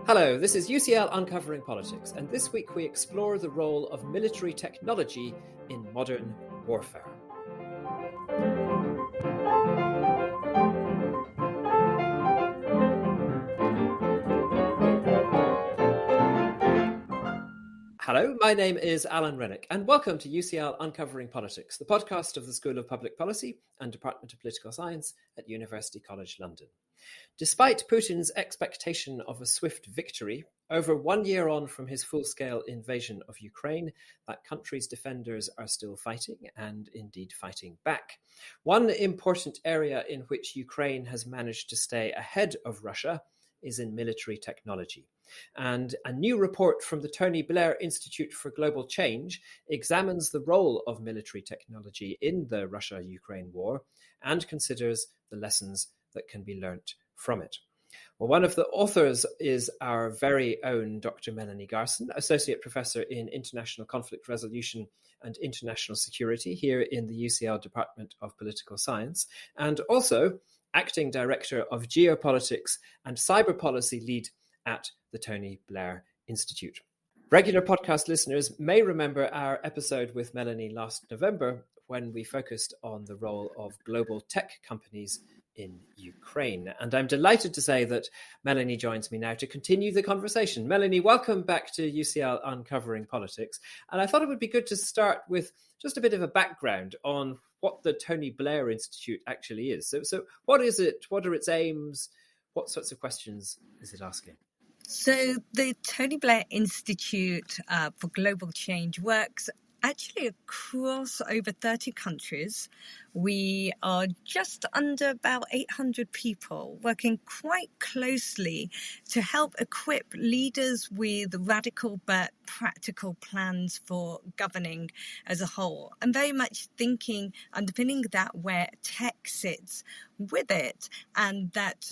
Hello, this is UCL Uncovering Politics, and this week we explore the role of military technology in modern warfare. Hello, my name is Alan Rennick, and welcome to UCL Uncovering Politics, the podcast of the School of Public Policy and Department of Political Science at University College London. Despite Putin's expectation of a swift victory, over 1 year on from his full-scale invasion of Ukraine, that country's defenders are still fighting, and indeed fighting back. One important area in which Ukraine has managed to stay ahead of Russia is in military technology. And a new report from the Tony Blair Institute for Global Change examines the role of military technology in the Russia-Ukraine war and considers the lessons that can be learnt from it. Well, one of the authors is our very own Dr. Melanie Garson, Associate Professor in International Conflict Resolution and International Security here in the UCL Department of Political Science, and also Acting Director of Geopolitics and Cyber Policy Lead at the Tony Blair Institute. Regular podcast listeners may remember our episode with Melanie last November when we focused on the role of global tech companies in Ukraine. And I'm delighted to say that Melanie joins me now to continue the conversation. Melanie, welcome back to UCL Uncovering Politics. And I thought it would be good to start with just a bit of a background on what the Tony Blair Institute actually is. So what is it? What are its aims? What sorts of questions is it asking? So the Tony Blair Institute for Global Change works actually across over 30 countries. We are just under about 800 people working quite closely to help equip leaders with radical but practical plans for governing as a whole, and very much thinking, underpinning that where tech sits with it, and that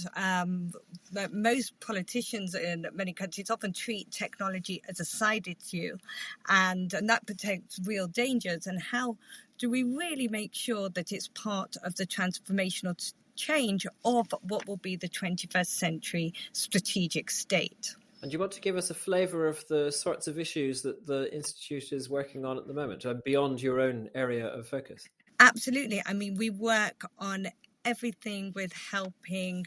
most politicians in many countries often treat technology as a side issue, and that protects real dangers. And how do we really make sure that it's part of the transformational change of what will be the 21st century strategic state? And do you want to give us a flavour of the sorts of issues that the Institute is working on at the moment, beyond your own area of focus? Absolutely. I mean, we work on everything with helping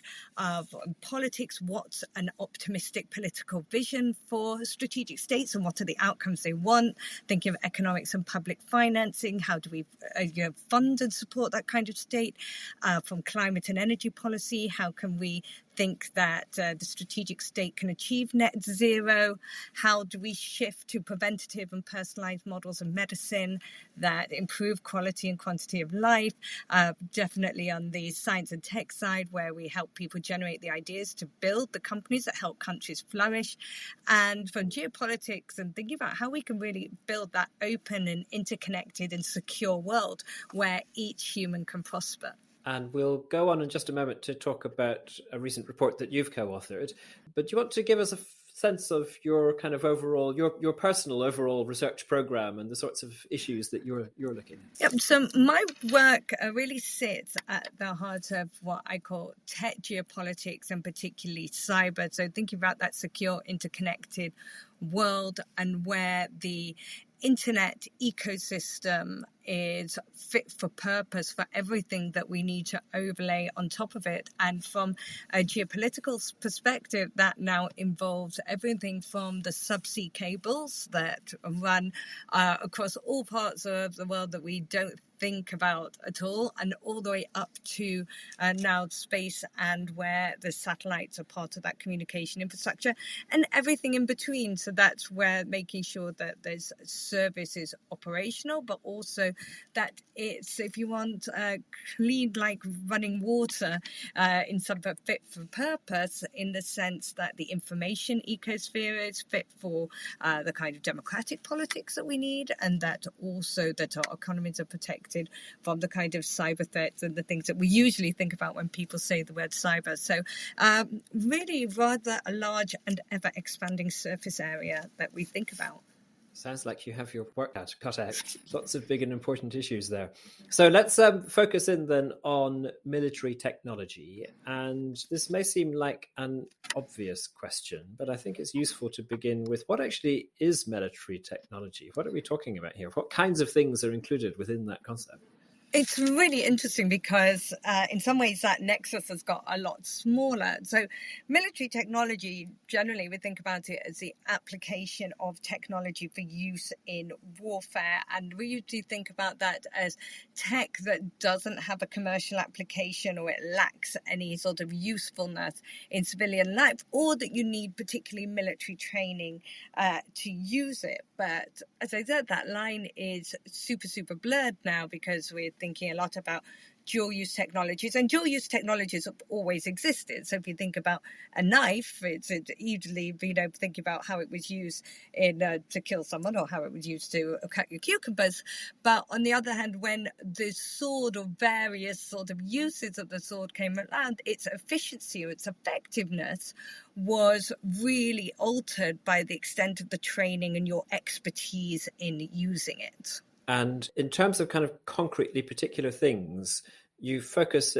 politics, what's an optimistic political vision for strategic states and what are the outcomes they want, thinking of economics and public financing, how do we fund and support that kind of state, from climate and energy policy, how can we think that the strategic state can achieve net zero, how do we shift to preventative and personalized models of medicine that improve quality and quantity of life, definitely on the science and tech side where we help people generate the ideas to build the companies that help countries flourish, and from geopolitics and thinking about how we can really build that open and interconnected and secure world where each human can prosper. And we'll go on in just a moment to talk about a recent report that you've co-authored. But do you want to give us a sense of your kind of overall, your personal overall research program and the sorts of issues that you're looking at? Yep. So my work really sits at the heart of what I call tech geopolitics and particularly cyber. So thinking about that secure, interconnected world and where the internet ecosystem is fit for purpose for everything that we need to overlay on top of it. And from a geopolitical perspective, that now involves everything from the subsea cables that run across all parts of the world that we don't think about at all, and all the way up to now space, and where the satellites are part of that communication infrastructure and everything in between. So that's where making sure that there's service is operational, but also that it's, if you want, clean like running water in some fit for purpose, in the sense that the information ecosphere is fit for the kind of democratic politics that we need, and that also that our economies are protected from the kind of cyber threats and the things that we usually think about when people say the word cyber. So really rather a large and ever expanding surface area that we think about. Sounds like you have your work cut out. Lots of big and important issues there. So let's focus in then on military technology. And this may seem like an obvious question, but I think it's useful to begin with what actually is military technology? What are we talking about here? What kinds of things are included within that concept? It's really interesting because in some ways that nexus has got a lot smaller. So military technology, generally we think about it as the application of technology for use in warfare. And we usually think about that as tech that doesn't have a commercial application or it lacks any sort of usefulness in civilian life, or that you need particularly military training to use it. But as I said, that line is super blurred now because we're thinking a lot about dual-use technologies, and dual-use technologies have always existed. So if you think about a knife, it's easily, think about how it was used to kill someone or how it was used to cut your cucumbers. But on the other hand, when the sword or various sort of uses of the sword came around, its efficiency or its effectiveness was really altered by the extent of the training and your expertise in using it. And in terms of kind of concretely particular things, you focus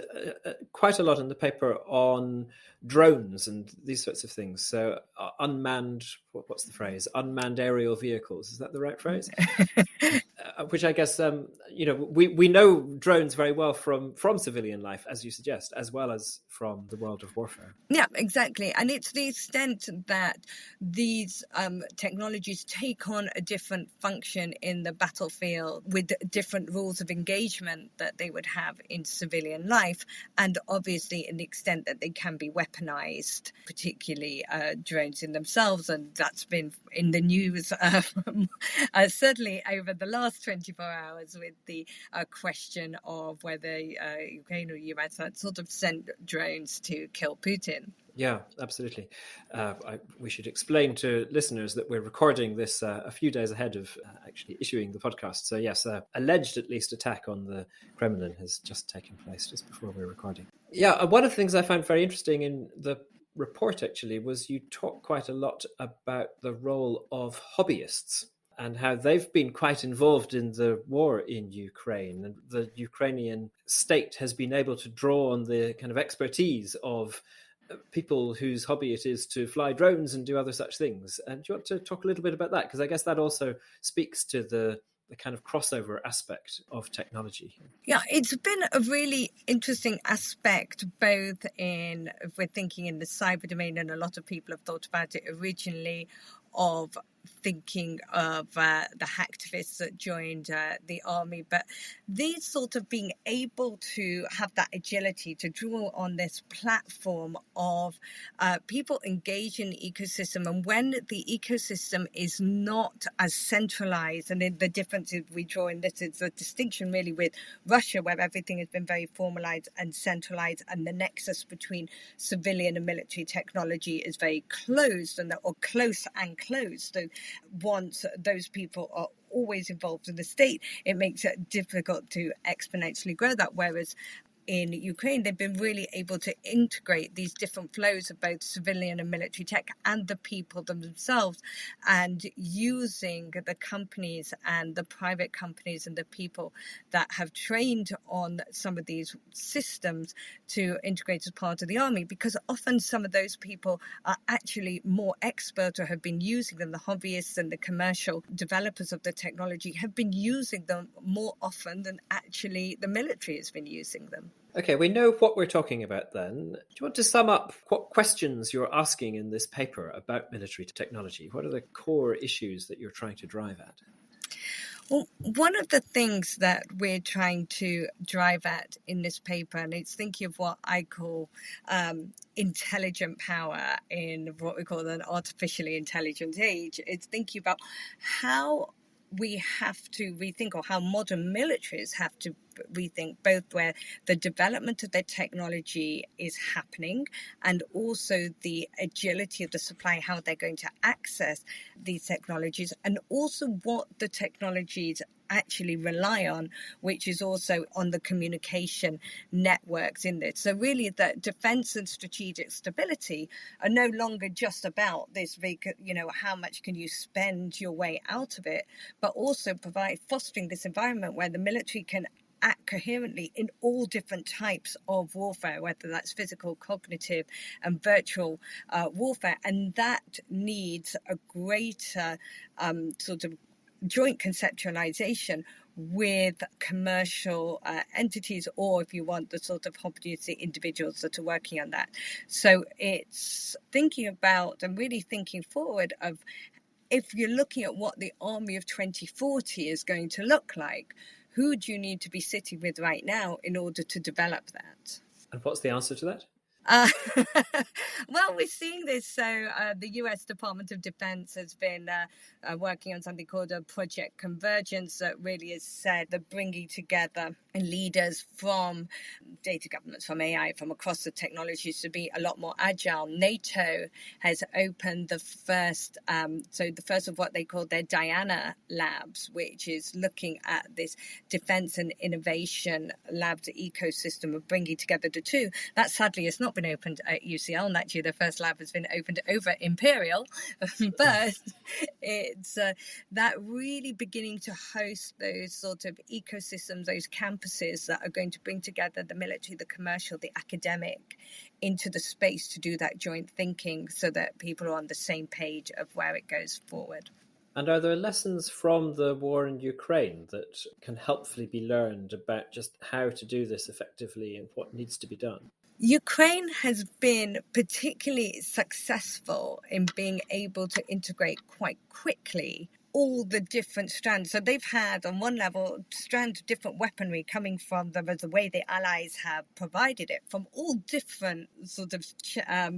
quite a lot in the paper on drones and these sorts of things. So unmanned, what's the phrase? Unmanned aerial vehicles. Is that the right phrase? Which I guess, we know drones very well from civilian life, as you suggest, as well as from the world of warfare. Yeah, exactly. And it's the extent that these technologies take on a different function in the battlefield with different rules of engagement that they would have in civilian life. And obviously in the extent that they can be weaponized, particularly drones in themselves. And that's been in the news certainly over the last 24 hours with the question of whether Ukraine or US had sort of sent drones to kill Putin. Yeah, absolutely. We should explain to listeners that we're recording this a few days ahead of actually issuing the podcast. So yes, alleged at least attack on the Kremlin has just taken place just before we're recording. Yeah, one of the things I found very interesting in the report actually was you talk quite a lot about the role of hobbyists and how they've been quite involved in the war in Ukraine. And the Ukrainian state has been able to draw on the kind of expertise of people whose hobby it is to fly drones and do other such things. And do you want to talk a little bit about that? Because I guess that also speaks to the kind of crossover aspect of technology. Yeah, it's been a really interesting aspect, both in, if we're thinking in the cyber domain, and a lot of people have thought about it originally, of thinking of the hacktivists that joined the army, but these sort of being able to have that agility to draw on this platform of people engage in the ecosystem. And when the ecosystem is not as centralized, and the difference is we draw in this is the distinction really with Russia, where everything has been very formalized and centralized, and the nexus between civilian and military technology is very closed, or close and closed. So once those people are always involved in the state, it makes it difficult to exponentially grow that. Whereas in Ukraine, they've been really able to integrate these different flows of both civilian and military tech and the people themselves, and using the companies and the private companies and the people that have trained on some of these systems to integrate as part of the army, because often some of those people are actually more expert or have been using them. The hobbyists and the commercial developers of the technology have been using them more often than actually the military has been using them. Okay, we know what we're talking about then. Do you want to sum up what questions you're asking in this paper about military technology? What are the core issues that you're trying to drive at? Well, one of the things that we're trying to drive at in this paper, and it's thinking of what I call intelligent power in what we call an artificially intelligent age, it's thinking about how we have to rethink, or how modern militaries have to rethink, both where the development of their technology is happening and also the agility of the supply, how they're going to access these technologies, and also what the technologies actually rely on, which is also on the communication networks in this. So really that defense and strategic stability are no longer just about this big, how much can you spend your way out of it, but also fostering this environment where the military can act coherently in all different types of warfare, whether that's physical, cognitive, and virtual warfare. And that needs a greater sort of joint conceptualization with commercial entities, or if you want, the sort of obviously individuals that are working on that. So it's thinking about and really thinking forward of, if you're looking at what the army of 2040 is going to look like, who do you need to be sitting with right now in order to develop that? And what's the answer to that? Well, we're seeing this. So the US Department of Defense has been working on something called a Project Convergence that really has said that bringing together leaders from data governments, from AI, from across the technologies to be a lot more agile. NATO has opened the first of what they call their Diana labs, which is looking at this defense and innovation labs ecosystem of bringing together the two. That sadly has not been opened at UCL, and actually the first lab has been opened over Imperial, but it's that really beginning to host those sort of ecosystems, those campuses that are going to bring together the military, the commercial, the academic into the space to do that joint thinking so that people are on the same page of where it goes forward. And are there lessons from the war in Ukraine that can helpfully be learned about just how to do this effectively and what needs to be done? Ukraine has been particularly successful in being able to integrate quite quickly all the different strands. So they've had, on one level, strands of different weaponry coming from the way the allies have provided it from all different sort of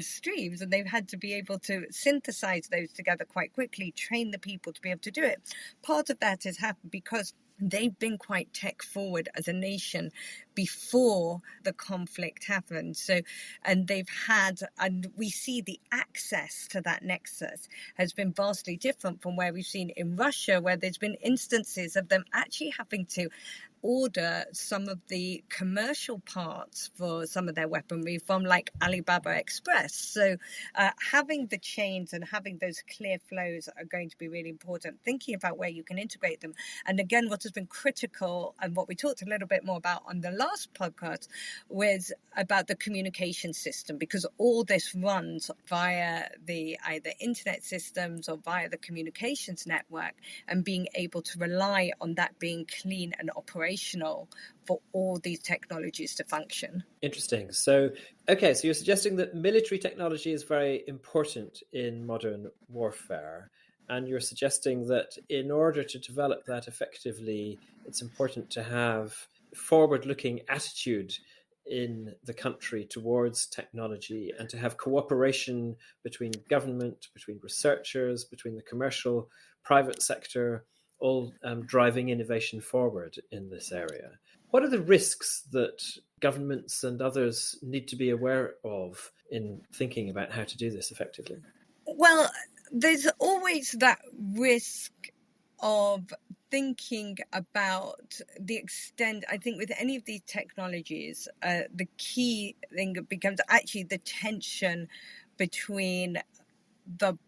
streams, and they've had to be able to synthesize those together quite quickly, train the people to be able to do it. Part of that has happened because they've been quite tech forward as a nation before the conflict happened. So, and we see the access to that nexus has been vastly different from where we've seen in Russia, where there's been instances of them actually having to order some of the commercial parts for some of their weaponry from like Alibaba Express. So having the chains and having those clear flows are going to be really important, thinking about where you can integrate them. And again, what has been critical and what we talked a little bit more about on the last podcast was about the communication system, because all this runs via the either internet systems or via the communications network, and being able to rely on that being clean and operational for all these technologies to function. Interesting. So you're suggesting that military technology is very important in modern warfare, and you're suggesting that in order to develop that effectively, it's important to have forward-looking attitude in the country towards technology, and to have cooperation between government, between researchers, between the commercial, private sector, all driving innovation forward in this area. What are the risks that governments and others need to be aware of in thinking about how to do this effectively? Well, there's always that risk of thinking about the extent. I think with any of these technologies, the key thing becomes actually the tension between the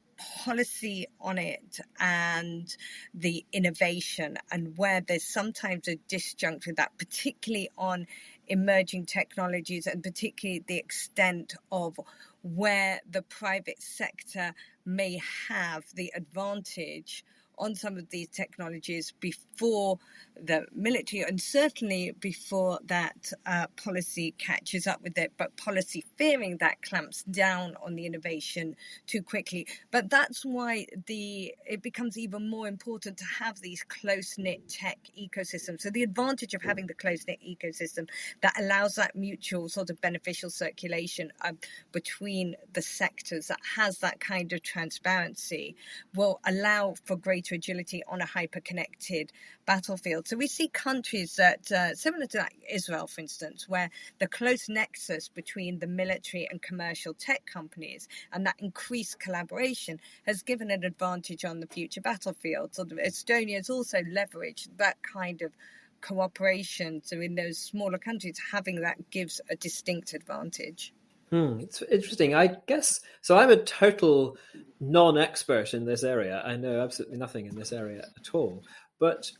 policy on it and the innovation, and where there's sometimes a disjunct with that, particularly on emerging technologies, and particularly the extent of where the private sector may have the advantage on some of these technologies before the military, and certainly before that policy catches up with it, but policy fearing that clamps down on the innovation too quickly. But that's why it becomes even more important to have these close-knit tech ecosystems. So the advantage of having the close-knit ecosystem that allows that mutual sort of beneficial circulation between the sectors, that has that kind of transparency, will allow for greater greater agility on a hyper-connected battlefield. So we see countries that, similar to Israel, for instance, where the close nexus between the military and commercial tech companies and that increased collaboration has given an advantage on the future battlefield. So Estonia has also leveraged that kind of cooperation. So in those smaller countries, having that gives a distinct advantage. It's interesting. I guess so. I'm a total non-expert in this area. I know absolutely nothing in this area at all. But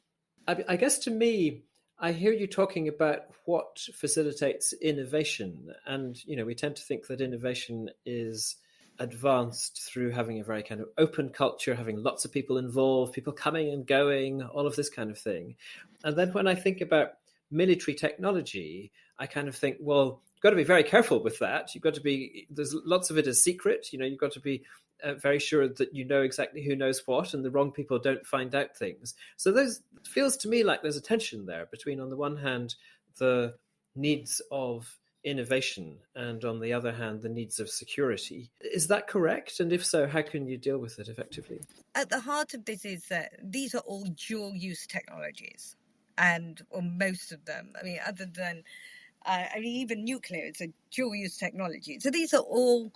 I guess to me, I hear you talking about what facilitates innovation, and we tend to think that innovation is advanced through having a very kind of open culture, having lots of people involved, people coming and going, all of this kind of thing. And then when I think about military technology, I kind of think, well, you've got to be very careful with that. You've got to be, there's lots of it is secret. You've got to be very sure that you know exactly who knows what, and the wrong people don't find out things. So it feels to me like there's a tension there between, on the one hand, the needs of innovation, and on the other hand, the needs of security. Is that correct? And if so, how can you deal with it effectively? At the heart of this is that these are all dual-use technologies, or most of them. I mean, other than even nuclear, it's a dual-use technology. So these are all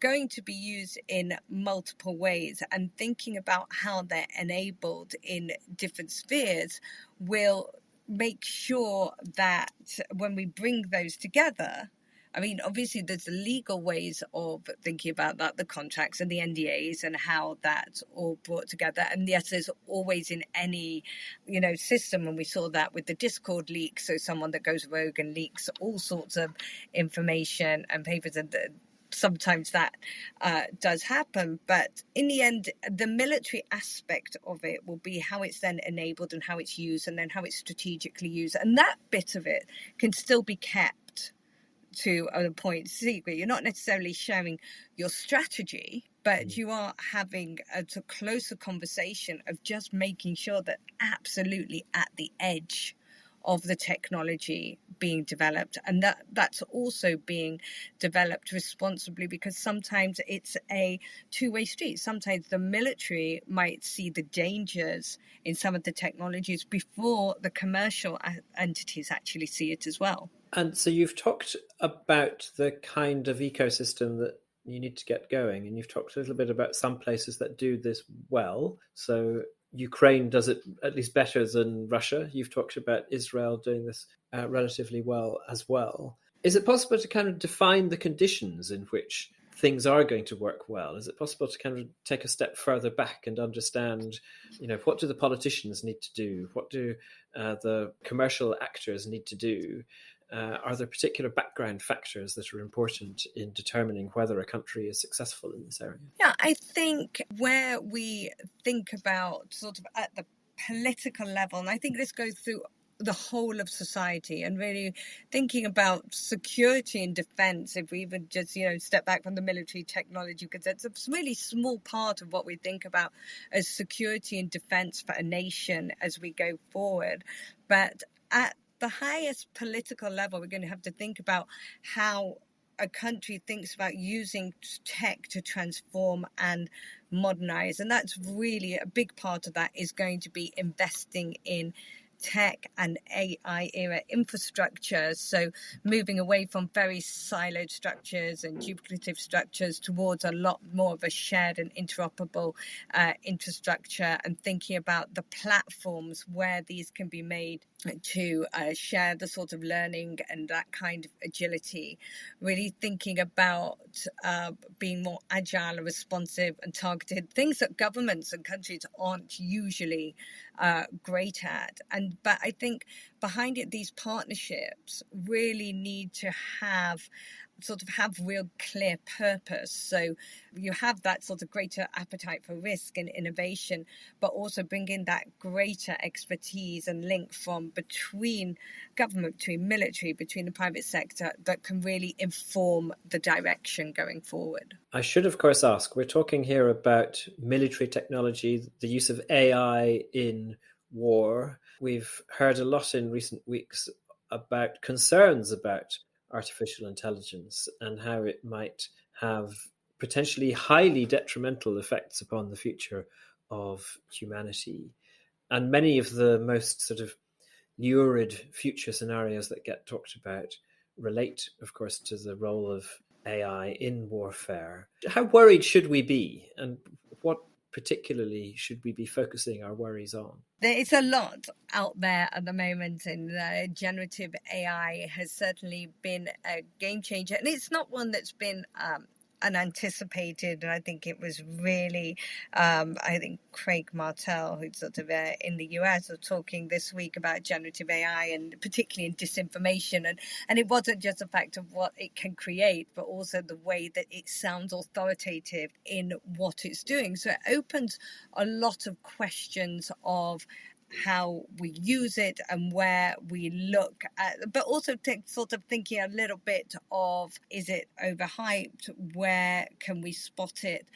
going to be used in multiple ways, and thinking about how they're enabled in different spheres will make sure that when we bring those together, I mean, obviously there's legal ways of thinking about that, the contracts and the NDAs and how that's all brought together. And yes, there's always in any, system, and we saw that with the Discord leak. So someone that goes rogue and leaks all sorts of information and papers, and sometimes that does happen. But in the end, the military aspect of it will be how it's then enabled and how it's used, and then how it's strategically used. And that bit of it can still be kept to a point secret. You're not necessarily sharing your strategy, but you are having a closer conversation of just making sure that absolutely at the edge of the technology being developed, and that's also being developed responsibly, because sometimes it's a two-way street. Sometimes the military might see the dangers in some of the technologies before the commercial entities actually see it as well. And so you've talked about the kind of ecosystem that you need to get going, and you've talked a little bit about some places that do this well. So Ukraine does it at least better than Russia. You've talked about Israel doing this relatively well as well. Is it possible to kind of define the conditions in which things are going to work well? Is it possible to kind of take a step further back and understand, what do the politicians need to do? What do the commercial actors need to do? Are there particular background factors that are important in determining whether a country is successful in this area? Yeah, I think where we think about sort of at the political level, and I think this goes through the whole of society, and really thinking about security and defense, if we even just step back from the military technology, because it's a really small part of what we think about as security and defense for a nation as we go forward. But at the highest political level, we're going to have to think about how a country thinks about using tech to transform and modernize. And that's really a big part of that is going to be investing in tech and AI era infrastructure. So moving away from very siloed structures and duplicative structures towards a lot more of a shared and interoperable infrastructure, and thinking about the platforms where these can be made to share the sort of learning and that kind of agility. Really thinking about being more agile and responsive and targeted, things that governments and countries aren't usually great at. But I think behind it, these partnerships really need to have real clear purpose. So you have that sort of greater appetite for risk and innovation, but also bring in that greater expertise and link from between government, between military, between the private sector, that can really inform the direction going forward. I should, of course, ask, we're talking here about military technology, the use of AI in war. We've heard a lot in recent weeks about concerns about artificial intelligence and how it might have potentially highly detrimental effects upon the future of humanity. And many of the most sort of lurid future scenarios that get talked about relate, of course, to the role of AI in warfare. How worried should we be, and what particularly should we be focusing our worries on? There is a lot out there at the moment, and generative AI has certainly been a game changer. And it's not one that's been unanticipated. And I think it was really, I think Craig Martell, who's sort of in the US, was talking this week about generative AI, and particularly in disinformation. And it wasn't just the fact of what it can create, but also the way that it sounds authoritative in what it's doing. So it opens a lot of questions of how we use it and where we look at, but also sort of thinking a little bit of, is it overhyped? Where can we spot it?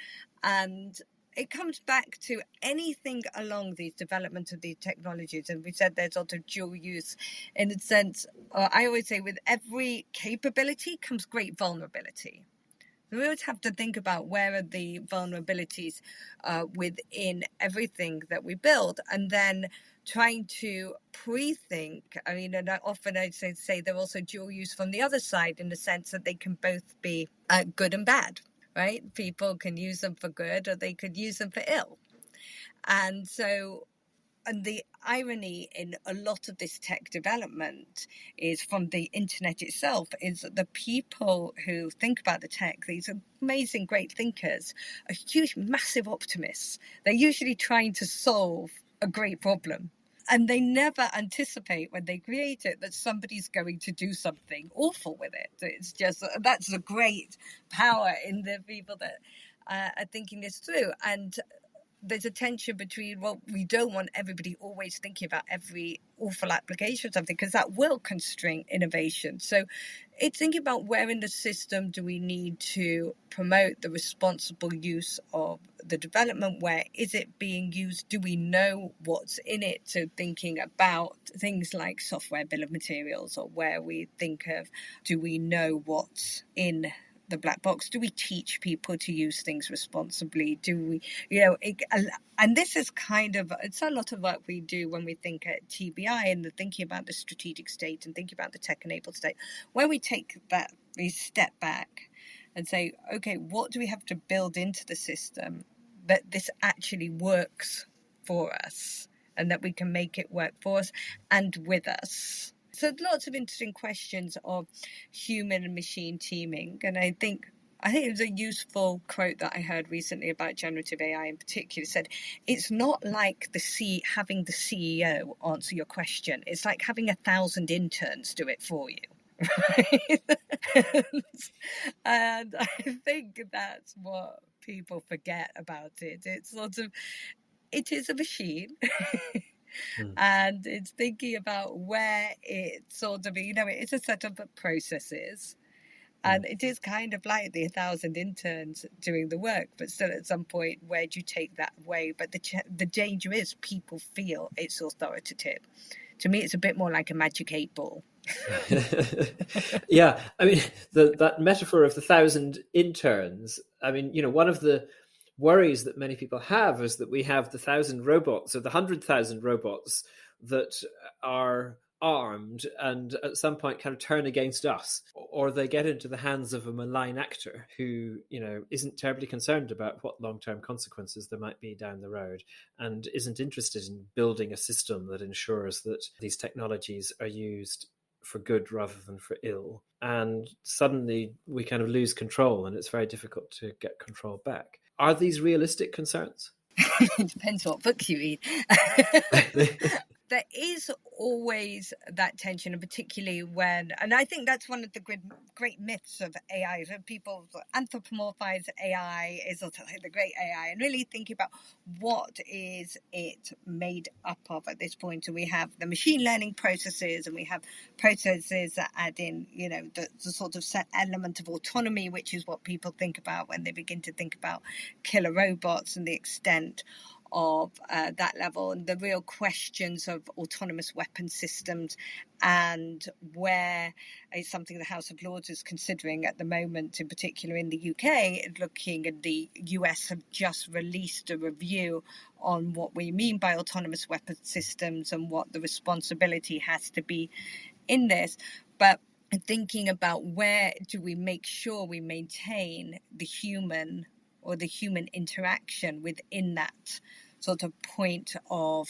And it comes back to anything along the development of these technologies. And we said there's sort of dual use in the sense, I always say with every capability comes great vulnerability. We always have to think about where are the vulnerabilities within everything that we build, and then trying to pre-think. I mean, and often I say they're also dual use from the other side, in the sense that they can both be good and bad, right? People can use them for good, or they could use them for ill. And so, and the irony in a lot of this tech development is from the internet itself, is that the people who think about the tech, these amazing, great thinkers, are huge, massive optimists. They're usually trying to solve a great problem. And they never anticipate when they create it that somebody's going to do something awful with it. It's just, that's the great power in the people that are thinking this through. And there's a tension between, well, we don't want everybody always thinking about every awful application or something, because that will constrain innovation. So it's thinking about where in the system do we need to promote the responsible use of the development? Where is it being used? Do we know what's in it? So thinking about things like software bill of materials, or where we think of, do we know what's in the black box? Do we teach people to use things responsibly? Do we, and this is kind of, it's a lot of work we do when we think at TBI, and the thinking about the strategic state and thinking about the tech-enabled state, where we take that, we step back and say, okay, what do we have to build into the system that this actually works for us, and that we can make it work for us and with us? So lots of interesting questions of human and machine teaming. And I think it was a useful quote that I heard recently about generative AI in particular. It said, it's not like having the CEO answer your question. It's like having 1,000 interns do it for you. Right? And I think that's what people forget about it. It's sort of, it is a machine. And it's thinking about where it's sort of, it's a set of processes. And it is kind of like the 1,000 interns doing the work, but still at some point, where do you take that away? But the danger is people feel it's authoritative. To me, it's a bit more like a magic 8 ball. Yeah, I mean, that metaphor of the 1,000 interns, I mean, one of the worries that many people have is that we have the 1,000 robots or the 100,000 robots that are armed and at some point kind of turn against us, or they get into the hands of a malign actor who, isn't terribly concerned about what long-term consequences there might be down the road, and isn't interested in building a system that ensures that these technologies are used for good rather than for ill. And suddenly we kind of lose control, and it's very difficult to get control back. Are these realistic concerns? It depends what book you read. There is always that tension, and particularly and I think that's one of the great myths of AI, that people anthropomorphize AI as the great AI, and really think about what is it made up of at this point. So we have the machine learning processes, and we have processes that add in, the sort of set element of autonomy, which is what people think about when they begin to think about killer robots, and the extent of that level, and the real questions of autonomous weapon systems, and where it's something the House of Lords is considering at the moment, in particular in the UK, looking at the US have just released a review on what we mean by autonomous weapon systems and what the responsibility has to be in this. But thinking about where do we make sure we maintain the human or the human interaction within that sort of point of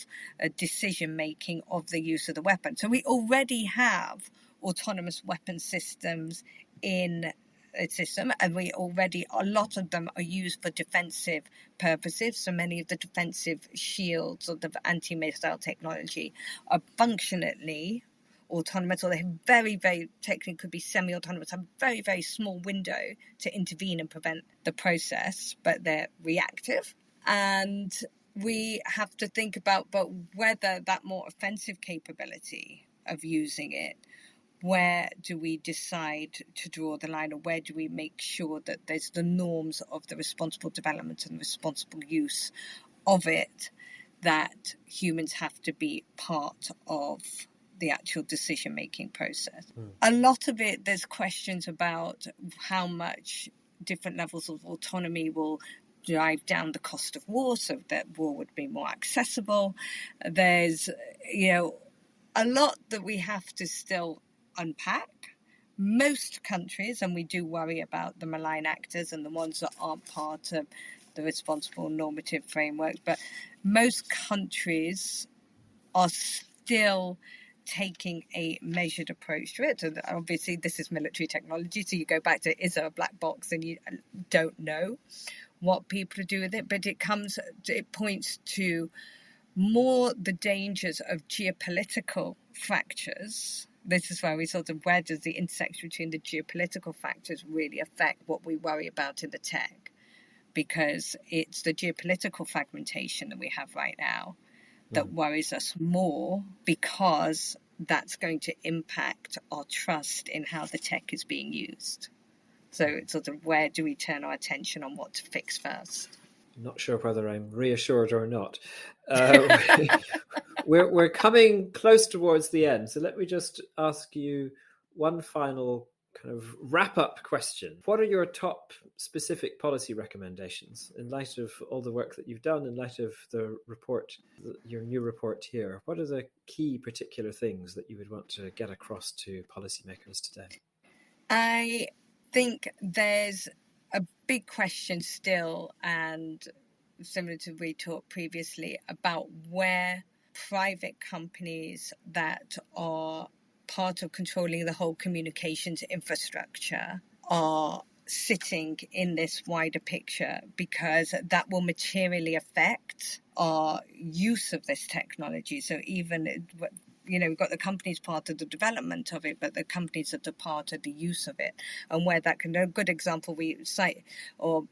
decision making of the use of the weapon. So we already have autonomous weapon systems in a system, and a lot of them are used for defensive purposes. So many of the defensive shields or the anti-missile technology are functionally autonomous, or they have very, very technically could be semi-autonomous, have a very, very small window to intervene and prevent the process, but they're reactive. And we have to think about whether that more offensive capability of using it, where do we decide to draw the line, or where do we make sure that there's the norms of the responsible development and responsible use of it, that humans have to be part of the actual decision-making process. A lot of it, there's questions about how much different levels of autonomy will drive down the cost of war so that war would be more accessible. There's, a lot that we have to still unpack. Most countries, and we do worry about the malign actors and the ones that aren't part of the responsible normative framework, but most countries are still taking a measured approach to it. And obviously this is military technology, so you go back to, is there a black box, and you don't know what people do with it, but it points to more the dangers of geopolitical fractures. This is where where does the intersection between the geopolitical factors really affect what we worry about in the tech? Because it's the geopolitical fragmentation that we have right now that worries us more, because that's going to impact our trust in how the tech is being used. So it's where do we turn our attention on what to fix first? I'm not sure whether I'm reassured or not. We're coming close towards the end, so let me just ask you one final kind of wrap-up question. What are your top specific policy recommendations in light of all the work that you've done, in light of the report, your new report here? What are the key particular things that you would want to get across to policymakers today? I think there's a big question still, and similar to we talked previously, about where private companies that are part of controlling the whole communications infrastructure are sitting in this wider picture, because that will materially affect our use of this technology. So even, we've got the companies part of the development of it, but the companies that are part of the use of it, and where that can, a good example we cite or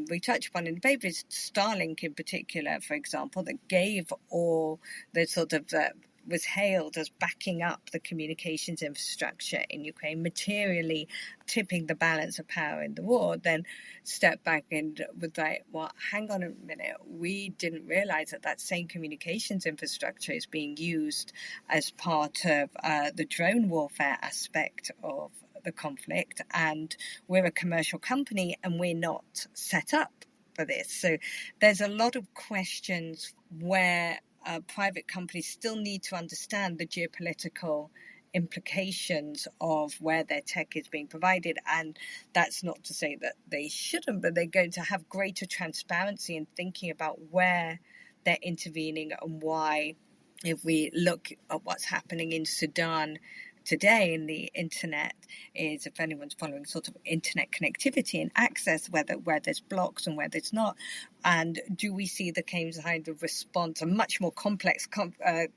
we touch upon in the paper is Starlink in particular, for example, that gave all the was hailed as backing up the communications infrastructure in Ukraine, materially tipping the balance of power in the war, then stepped back and was like, well, hang on a minute, we didn't realize that same communications infrastructure is being used as part of the drone warfare aspect of the conflict, and we're a commercial company and we're not set up for this. So there's a lot of questions where private companies still need to understand the geopolitical implications of where their tech is being provided. And that's not to say that they shouldn't, but they're going to have greater transparency in thinking about where they're intervening and why. If we look at what's happening in Sudan today in the internet, is if anyone's following internet connectivity and access, where there's blocks and where there's not, and do we see the kind of response, a much more complex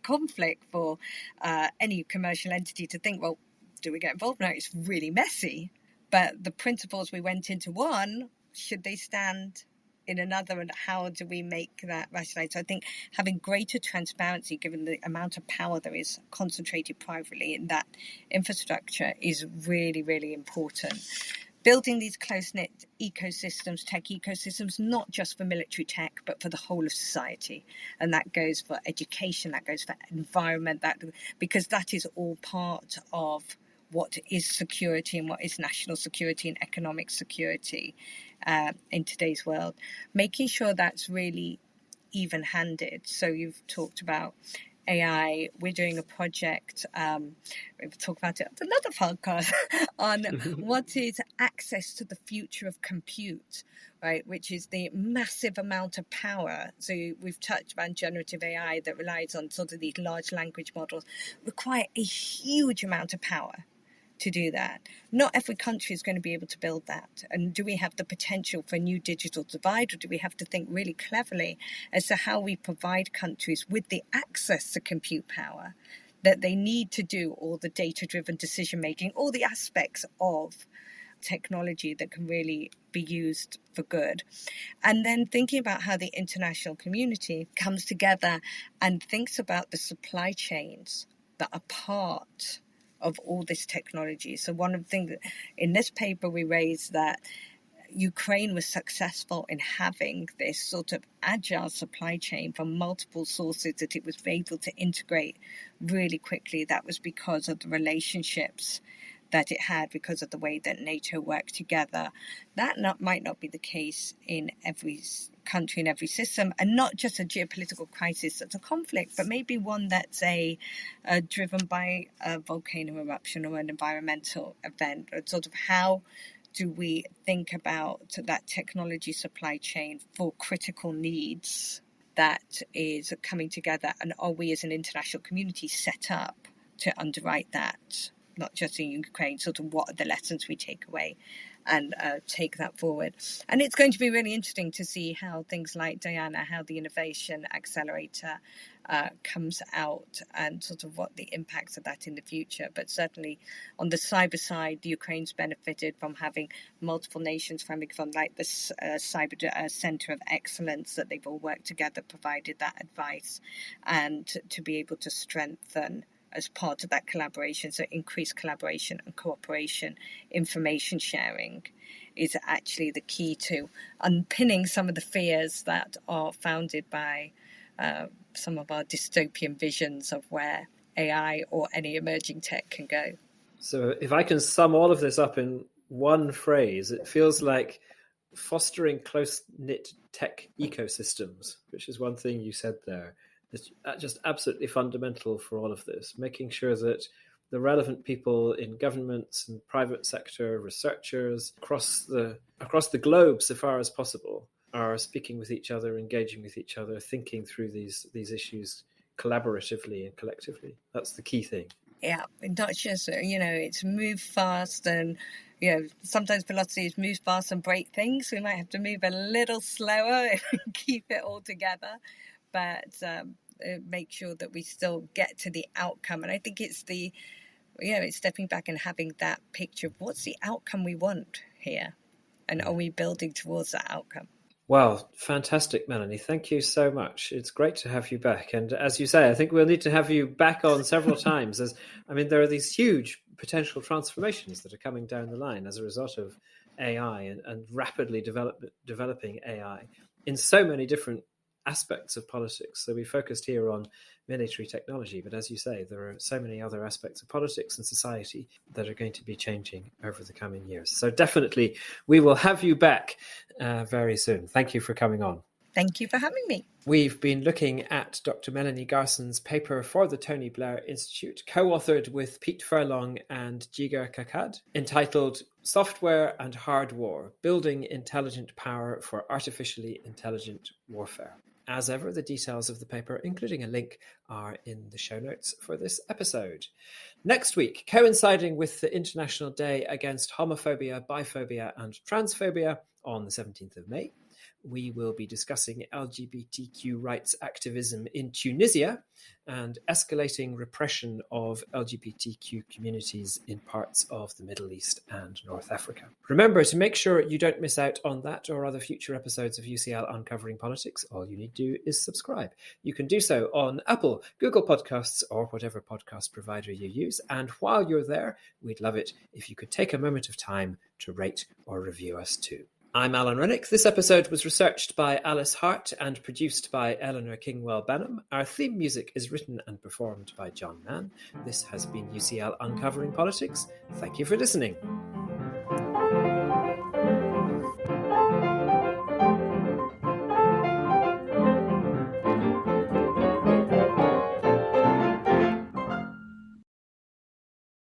conflict for any commercial entity to think, well, do we get involved now? It's really messy, but the principles we went into one, should they stand in another, and how do we make that rationalized? So I think having greater transparency, given the amount of power that is concentrated privately in that infrastructure, is really, really important. building these close-knit ecosystems, tech ecosystems, not just for military tech, but for the whole of society. And that goes for education, that goes for environment, because that is all part of what is security and what is national security and economic security in today's world. Making sure that's really even-handed. So you've talked about AI. We're doing a project, we'll talk about it on another podcast, on what is access to the future of compute, right, which is the massive amount of power. So we've touched on generative AI that relies on sort of these large language models, require a huge amount of power to do that. Not every country is going to be able to build that. And do we have the potential for a new digital divide, or do we have to think really cleverly as to how we provide countries with the access to compute power that they need to do all the data-driven decision making, all the aspects of technology that can really be used for good. And then thinking about how the international community comes together and thinks about the supply chains that are part of all this technology. So one of the things in this paper we raised, that Ukraine was successful in having this sort of agile supply chain from multiple sources that it was able to integrate really quickly. That was because of the relationships that it had, because of the way that NATO worked together. That might not be the case in every country, in every system, and not just a geopolitical crisis that's a conflict, but maybe one that's driven by a volcano eruption or an environmental event. Or sort of how do we think about that technology supply chain for critical needs that is coming together, and are we as an international community set up to underwrite that? Not just in Ukraine, sort of what are the lessons we take away and take that forward. And it's going to be really interesting to see how things like Diana, how the Innovation Accelerator comes out, and sort of what the impacts of that in the future. But certainly on the cyber side, Ukraine's benefited from having multiple nations coming from like the Cyber Center of Excellence, that they've all worked together, provided that advice, and to be able to strengthen as part of that collaboration. So increased collaboration and cooperation, information sharing is actually the key to unpinning some of the fears that are founded by some of our dystopian visions of where AI or any emerging tech can go. So if I can sum all of this up in one phrase, it feels like fostering close-knit tech ecosystems, which is one thing you said there. It's just absolutely fundamental for all of this, making sure that the relevant people in governments and private sector, researchers across the globe, so far as possible, are speaking with each other, engaging with each other, thinking through these issues collaboratively and collectively. That's the key thing. Yeah, not just, it's move fast, and sometimes philosophy is move fast and break things. We might have to move a little slower and keep it all together, but make sure that we still get to the outcome. And I think it's it's stepping back and having that picture of what's the outcome we want here, and are we building towards that outcome? Well, fantastic, Melanie. Thank you so much. It's great to have you back. And as you say, I think we'll need to have you back on several times. There are these huge potential transformations that are coming down the line as a result of AI and rapidly developing AI in so many different aspects of politics. So we focused here on military technology, but as you say, there are so many other aspects of politics and society that are going to be changing over the coming years. So definitely we will have you back very soon. Thank you for coming on. Thank you for having me. We've been looking at Dr. Melanie Garson's paper for the Tony Blair Institute, co-authored with Pete Furlong and Jigar Kakad, entitled Software and Hard War, Building Intelligent Power for Artificially Intelligent Warfare. As ever, the details of the paper, including a link, are in the show notes for this episode. Next week, coinciding with the International Day Against Homophobia, Biphobia and Transphobia on the 17th of May, we will be discussing LGBTQ rights activism in Tunisia and escalating repression of LGBTQ communities in parts of the Middle East and North Africa. Remember, to make sure you don't miss out on that or other future episodes of UCL Uncovering Politics, all you need to do is subscribe. You can do so on Apple, Google Podcasts, or whatever podcast provider you use. And while you're there, we'd love it if you could take a moment of time to rate or review us too. I'm Alan Rennick. This episode was researched by Alice Hart and produced by Eleanor Kingwell Benham. Our theme music is written and performed by John Mann. This has been UCL Uncovering Politics. Thank you for listening.